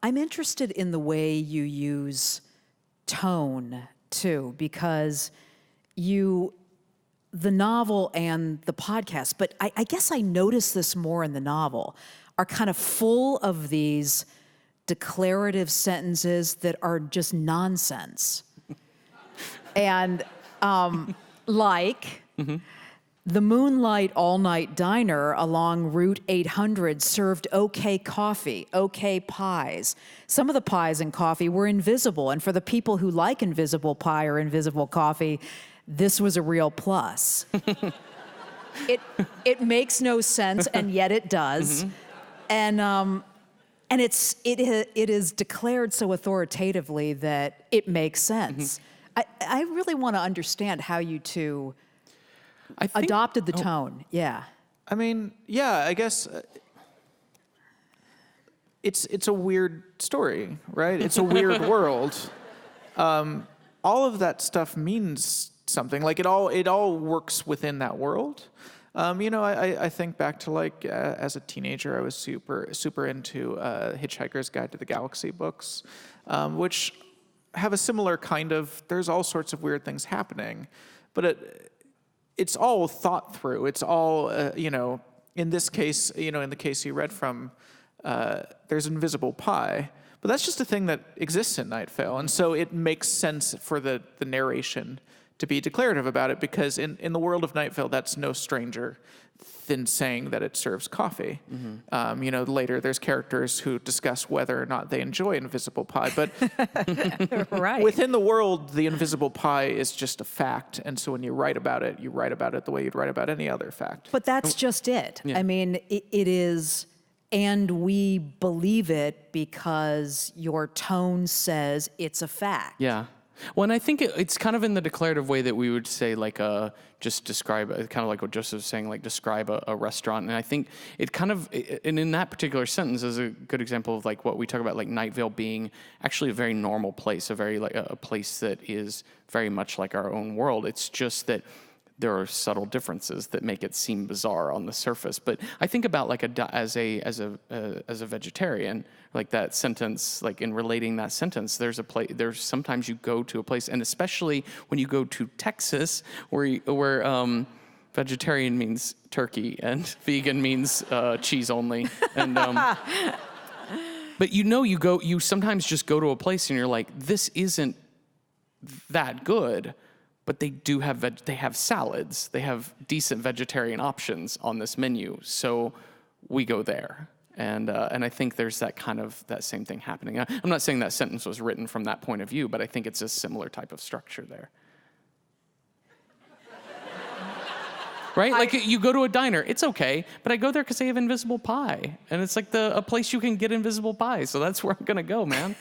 I'm interested in the way you use tone too, because the novel and the podcast, but I guess I noticed this more in the novel, are kind of full of these declarative sentences that are just nonsense. And like, the Moonlight All-Night Diner along Route 800 served okay coffee, okay pies. Some of the pies and coffee were invisible, and for the people who like invisible pie or invisible coffee, this was a real plus. It makes no sense, and yet it does. And it is declared so authoritatively that it makes sense. I really want to understand how you two adopted the tone. Yeah. I mean, yeah, I guess it's a weird story, right? It's a weird world. All of that stuff means something. Like it all works within that world. I think back to like as a teenager, I was super into Hitchhiker's Guide to the Galaxy books, which have a similar kind of. There's all sorts of weird things happening, but it's all thought through. It's all in this case, in the case you read from, there's invisible pie. But that's just a thing that exists in Night Vale, and so it makes sense for the narration to be declarative about it, because in the world of Night Vale, that's no stranger than saying that it serves coffee. Later there's characters who discuss whether or not they enjoy invisible pie, but Right. within the world, the invisible pie is just a fact, and so when you write about it the way you'd write about any other fact. But that's just it. Yeah. I mean, it is, and we believe it because your tone says it's a fact. Yeah. Well, and I think it's kind of in the declarative way that we would say, like, just describe, kind of like what Joseph was saying, like describe a restaurant. And I think it kind of, and in that particular sentence is a good example of like what we talk about, like Night Vale being actually a very normal place, a very like a place that is very much like our own world. It's just that there are subtle differences that make it seem bizarre on the surface. But I think about like as a vegetarian, like that sentence, like in relating that sentence, there's sometimes you go to a place, and especially when you go to Texas, where vegetarian means turkey and vegan means cheese only, and but you sometimes just go to a place and you're like, this isn't that good. But they do have they have salads. They have decent vegetarian options on this menu, so we go there. And I think there's that same thing happening. I'm not saying that sentence was written from that point of view, but I think it's a similar type of structure there. Right? Like you go to a diner, it's okay, but I go there because they have invisible pie. And it's like a place you can get invisible pie, so that's where I'm gonna go, man.